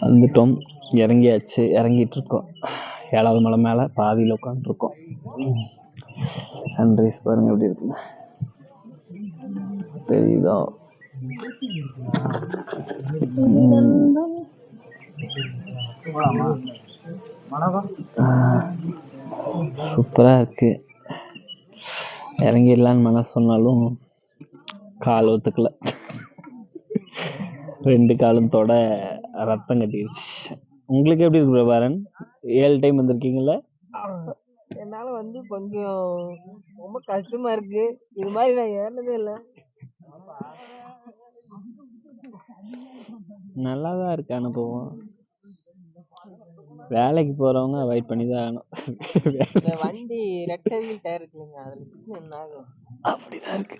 வந்துட்டோம், இறங்கியாச்சு, இறங்கிட்டு இருக்கோம். 7வது மலை மேலே பாதியில் உட்காந்துருக்கோம். சன்ரைஸ் பாருங்க எப்படி இருக்குங்க, தெரியுதா? சூப்பரா இருக்கு. இறங்கிடலான்னு மனசு சொன்னாலும் கால் ஒத்துக்கல. 2 காலும் தொட ரத்தம் கட்டிடுச்சு. உங்களுக்கு எப்படி இருக்கு பிரபாரன்? 7 டைம் வந்திருக்கீங்கல்ல? என்னால வந்து கொஞ்சம் ரொம்ப கஷ்டமா இருக்கு. இது மாதிரி நான் ஏறினதே இல்லை. நல்லாதான் இருக்கு அனுபவம். வேலைக்கு போறவங்க அவாய்ட் பண்ணி தான் ஆகணும். இந்த வண்டி ரெட்டை வீல் டயர் இருக்குங்க, அதுல என்ன ஆகும்? அப்படிதான் இருக்கு.